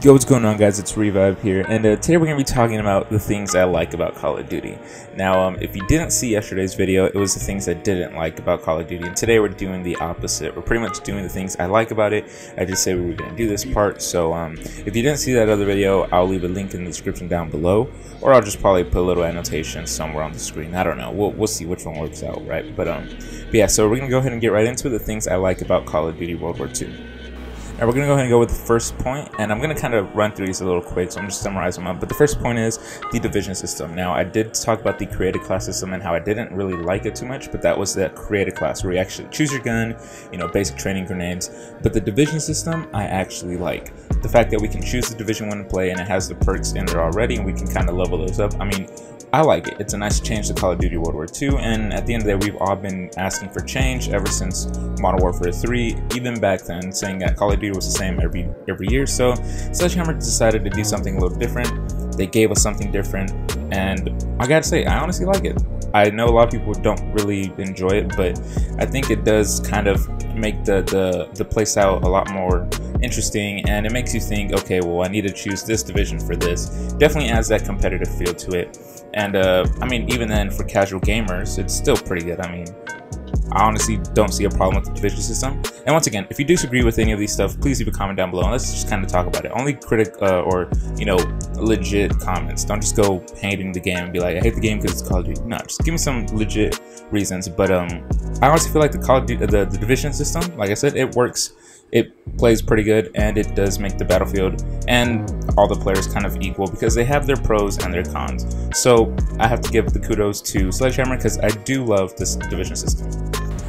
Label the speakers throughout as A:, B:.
A: Yo, what's going on, guys? It's Revive here, and today we're going to be talking about the things I like about Call of Duty. Now, if you didn't see yesterday's video, it was the things I didn't like about Call of Duty, and today we're doing the opposite. We're pretty much doing the things I like about it. I just said we were going to do this part, so if you didn't see that other video, I'll leave a link in the description down below, or I'll just probably put a little annotation somewhere on the screen. I don't know. We'll see which one works out, right? But yeah, so we're going to go ahead and get right into it, the things I like about Call of Duty World War II. Now we're going to go ahead and go with the first point, and I'm going to kind of run through these a little quick, so I'm just summarizing them up. But the first point is the division system. Now, I did talk about the created class system and how I didn't really like it too much, but that was the created class where you actually choose your gun, you know, basic training grenades. But the division system, I actually like. The fact that we can choose the division when to play and it has the perks in there already, and we can kind of level those up. I mean, I like it. It's a nice change to Call of Duty World War II, and at the end of the day, we've all been asking for change ever since Modern Warfare 3, even back then, saying that Call of Duty was the same every year. So Sledgehammer decided to do something a little different. They gave us something different, and I gotta say, I honestly like it. I know a lot of people don't really enjoy it, but I think it does kind of make the playstyle a lot more interesting, and it makes you think, okay, well, I need to choose this division for this. Definitely adds that competitive feel to it. And I mean, even then, for casual gamers, it's still pretty good. I mean, I honestly don't see a problem with the division system. And once again, if you disagree with any of these stuff, please leave a comment down below and let's just kind of talk about it. Only or you know, legit comments. Don't just go hating the game and be like, I hate the game because it's Call of Duty. No, just give me some legit reasons. But I honestly feel like the Call of Duty, the division system, like I said, it works. It plays pretty good, and it does make the battlefield and all the players kind of equal because they have their pros and their cons. So I have to give the kudos to Sledgehammer because I do love this division system.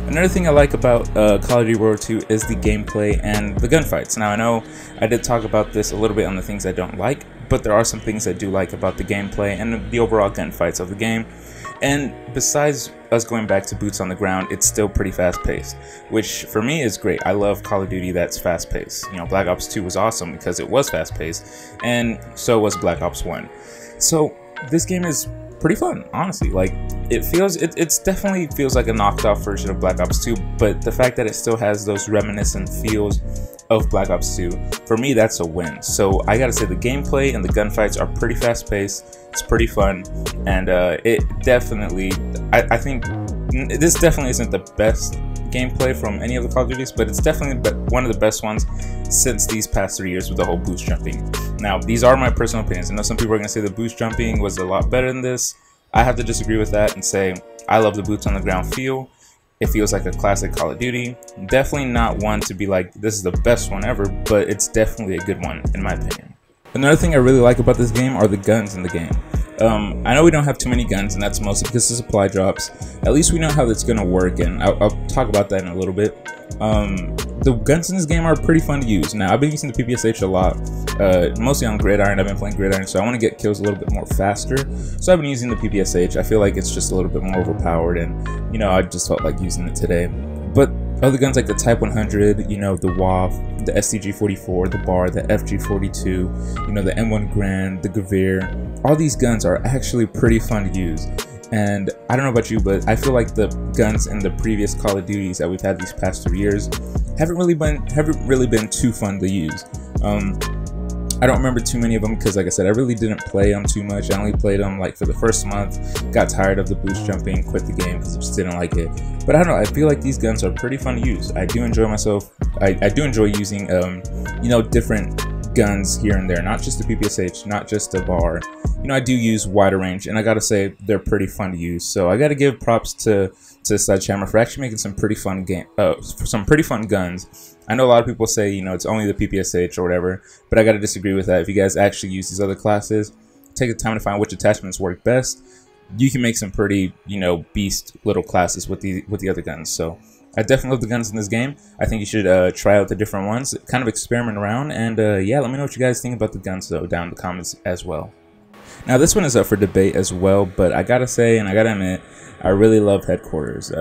A: Another thing I like about Call of Duty World War II is the gameplay and the gunfights. Now, I know I did talk about this a little bit on the things I don't like, but there are some things I do like about the gameplay and the overall gunfights of the game. And besides us going back to boots on the ground, it's still pretty fast-paced, which for me is great. I love Call of Duty that's fast-paced. You know, Black Ops 2 was awesome because it was fast-paced, and so was Black Ops 1. So this game is pretty fun, honestly. Like, it definitely feels like a knocked off version of Black Ops 2, but the fact that it still has those reminiscent feels of Black Ops 2, for me, that's a win. So I gotta say, the gameplay and the gunfights are pretty fast-paced. It's pretty fun, and it definitely, I think this definitely isn't the best gameplay from any of the Call of Duties, but it's definitely one of the best ones since these past 3 years with the whole boost jumping. Now, these are my personal opinions. I know some people are going to say the boost jumping was a lot better than this. I have to disagree with that and say I love the boots on the ground feel. It feels like a classic Call of Duty. Definitely not one to be like, this is the best one ever, but it's definitely a good one in my opinion. Another thing I really like about this game are the guns in the game. I know we don't have too many guns, and that's mostly because of supply drops. At least we know how that's going to work, and I'll talk about that in a little bit. The guns in this game are pretty fun to use. Now, I've been using the PPSH a lot, mostly on Gridiron. I've been playing Gridiron, so I want to get kills a little bit more faster. So I've been using the PPSH. I feel like it's just a little bit more overpowered, and, you know, I just felt like using it today. But other guns like the Type 100, you know, the WAF, the STG-44, the BAR, the FG-42, you know, the M1 Grand, the Gavir, all these guns are actually pretty fun to use. And I don't know about you, but I feel like the guns in the previous Call of Duties that we've had these past 3 years haven't really been too fun to use. I don't remember too many of them because, like I said, I really didn't play them too much. I only played them like for the first month, got tired of the boost jumping, quit the game because I just didn't like it. But I don't know, I feel like these guns are pretty fun to use. I do enjoy myself. I do enjoy using, you know, different guns here and there, not just the PPSH, not just the BAR. You know, I do use wider range, and I gotta say they're pretty fun to use. So I gotta give props to Sledgehammer for actually making some pretty fun guns. I know a lot of people say, you know, it's only the PPSH or whatever, but I gotta disagree with that. If you guys actually use these other classes, take the time to find which attachments work best. You can make some pretty, you know, beast little classes with the other guns. So I definitely love the guns in this game. I think you should try out the different ones, kind of experiment around, and yeah, let me know what you guys think about the guns though down in the comments as well. Now, this one is up for debate as well, but I gotta say, and I gotta admit, I really love Headquarters.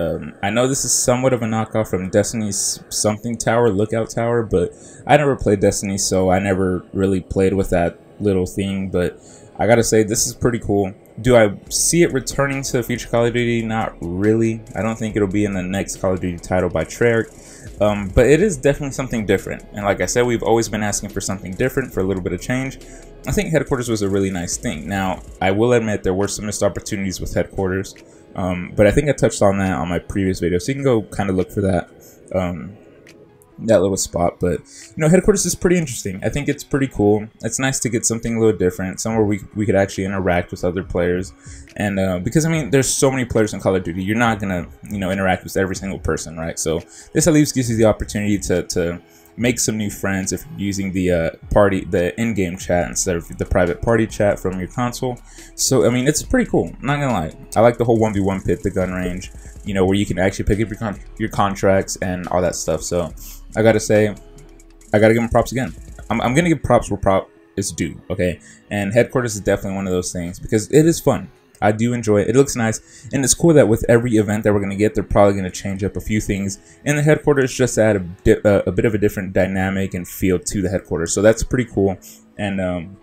A: I know this is somewhat of a knockoff from Destiny's something tower, lookout tower, but I never played Destiny, so I never really played with that little thing, but I gotta say, this is pretty cool. Do I see it returning to future Call of Duty? Not really. I don't think it'll be in the next Call of Duty title by Treyarch. but it is definitely something different. And like I said, we've always been asking for something different, for a little bit of change. I think headquarters was a really nice thing. Now, I will admit there were some missed opportunities with headquarters, but I think I touched on that on my previous video, so you can go kind of look for that. That little spot. But headquarters is pretty interesting. I think it's pretty cool. It's nice to get something a little different, somewhere we could actually interact with other players. And because I mean, there's so many players in Call of Duty, you're not gonna interact with every single person, right? So this at least gives you the opportunity to make some new friends if you're using the in-game chat instead of the private party chat from your console. So I mean, it's pretty cool. I'm not gonna lie. I like the whole 1v1 pit, the gun range, where you can actually pick up your contracts and all that stuff. So I gotta say, I gotta give them props again. I'm gonna give props where prop is due, okay? And headquarters is definitely one of those things because it is fun. I do enjoy it. It looks nice, and it's cool that with every event that we're gonna get, they're probably gonna change up a few things in the headquarters just to add a bit of a different dynamic and feel to the headquarters. So that's pretty cool, and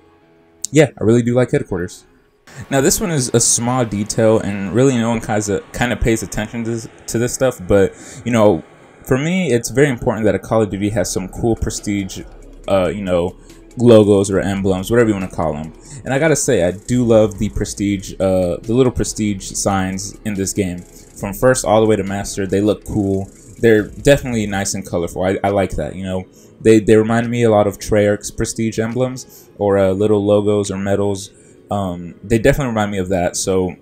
A: yeah, I really do like headquarters. Now this one is a small detail, and really no one kind of pays attention to this stuff, but for me, it's very important that a Call of Duty has some cool prestige, logos or emblems, whatever you want to call them. And I gotta say, I do love the prestige, the little prestige signs in this game. From first all the way to master, they look cool. They're definitely nice and colorful. I like that. They remind me a lot of Treyarch's prestige emblems or little logos or medals. They definitely remind me of that. So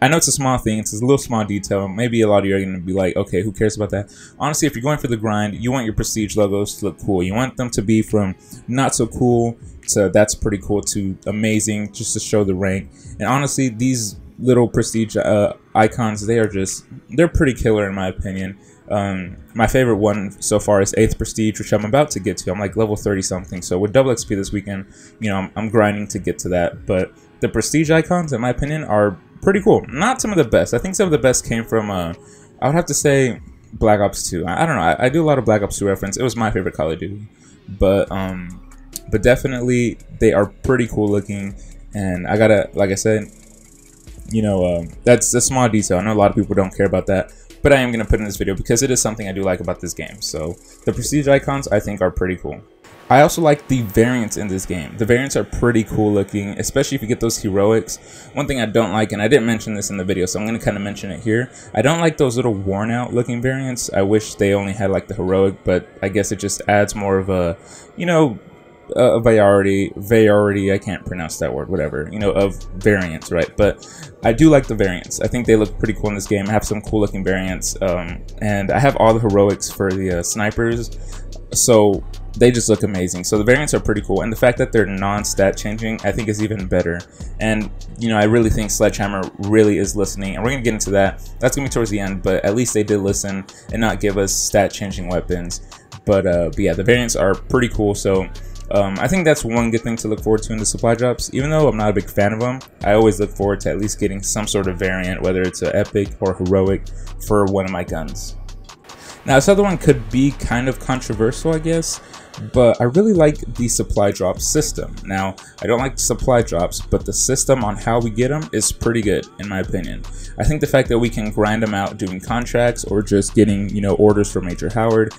A: I know it's a small thing, it's a little small detail. Maybe a lot of you are going to be like, okay, who cares about that? Honestly, if you're going for the grind, you want your prestige logos to look cool. You want them to be from not so cool to that's pretty cool to amazing, just to show the rank. And honestly, these little prestige icons, they're pretty killer in my opinion. My favorite one so far is 8th prestige, which I'm about to get to. I'm like level 30 something. So with double XP this weekend, I'm grinding to get to that. But the prestige icons, in my opinion, are pretty cool. Not some of the best. I think some of the best came from, I would have to say, Black Ops 2. I don't know. I do a lot of Black Ops 2 reference. It was my favorite Call of Duty. But definitely, they are pretty cool looking. And I gotta, like I said, that's a small detail. I know a lot of people don't care about that. But I am going to put in this video because it is something I do like about this game. So the prestige icons, I think, are pretty cool. I also like the variants in this game. The variants are pretty cool looking, especially if you get those heroics. One thing I don't like, and I didn't mention this in the video, so I'm going to kind of mention it here. I don't like those little worn out looking variants. I wish they only had like the heroic, but I guess it just adds more of a, a variety, I can't pronounce that word, whatever, of variants, right? But I do like the variants. I think they look pretty cool in this game. I have some cool looking variants, and I have all the heroics for the snipers, so they just look amazing. So the variants are pretty cool, and the fact that they're non-stat changing, I think, is even better. And I really think Sledgehammer really is listening, and we're gonna get into that. That's gonna be towards the end, but at least they did listen and not give us stat changing weapons. But yeah, the variants are pretty cool. So I think that's one good thing to look forward to in the supply drops. Even though I'm not a big fan of them, I always look forward to at least getting some sort of variant, whether it's an epic or heroic, for one of my guns. Now this other one could be kind of controversial, I guess, but I really like the supply drop system. Now, I don't like supply drops, but the system on how we get them is pretty good, in my opinion. I think the fact that we can grind them out doing contracts or just getting, orders from Major Howard,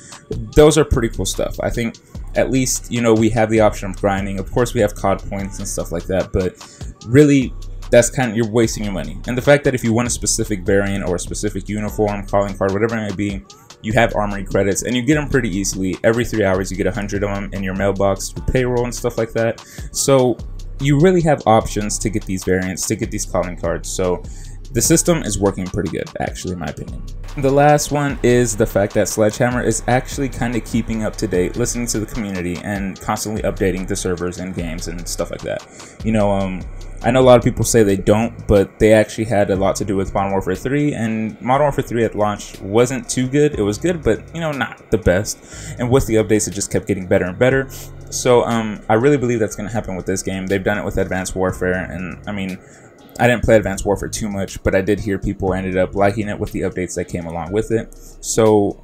A: those are pretty cool stuff. I think at least, we have the option of grinding. Of course, we have COD points and stuff like that, but really, that's kind of, you're wasting your money. And the fact that if you want a specific variant or a specific uniform, calling card, whatever it may be, you have armory credits, and you get them pretty easily. Every 3 hours, you get 100 of them in your mailbox for payroll and stuff like that. So you really have options to get these variants, to get these calling cards. So the system is working pretty good, actually, in my opinion. The last one is the fact that Sledgehammer is actually kind of keeping up to date, listening to the community, and constantly updating the servers and games and stuff like that. I know a lot of people say they don't, but they actually had a lot to do with Modern Warfare 3, and Modern Warfare 3 at launch wasn't too good. It was good, but, not the best. And with the updates, it just kept getting better and better. So, I really believe that's going to happen with this game. They've done it with Advanced Warfare, and, I mean, I didn't play Advanced Warfare too much, but I did hear people ended up liking it with the updates that came along with it. So,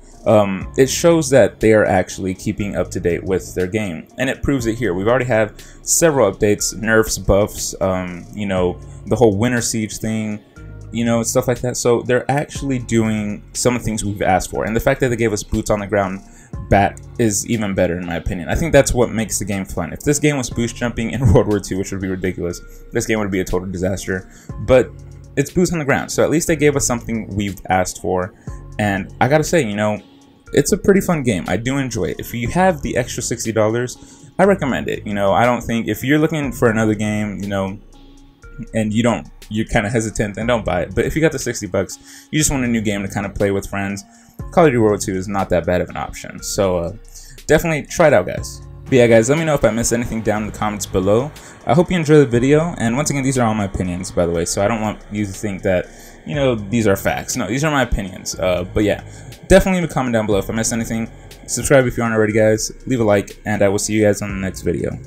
A: it shows that they are actually keeping up to date with their game, and it proves it here. We've already have several updates, nerfs, buffs, the whole Winter Siege thing, you know, stuff like that. So they're actually doing some of the things we've asked for, and the fact that they gave us boots on the ground back is even better in my opinion. I think that's what makes the game fun. If this game was boost jumping in World War II, which would be ridiculous, this game would be a total disaster, but it's boots on the ground, so at least they gave us something we've asked for. And I gotta say, you know, it's a pretty fun game. I do enjoy it. If you have the extra $60, I recommend it. You know, I don't think, if you're looking for another game, you know, and you're kind of hesitant, then don't buy it. But if you got the $60, you just want a new game to kind of play with friends, Call of Duty World War II is not that bad of an option. So definitely try it out, guys. But yeah, guys, let me know if I missed anything down in the comments below. I hope you enjoy the video, and once again, these are all my opinions, by the way, so I don't want you to think that, you know, these are facts. No, these are my opinions. But yeah, definitely leave a comment down below if I missed anything. Subscribe if you aren't already, guys. Leave a like, and I will see you guys on the next video.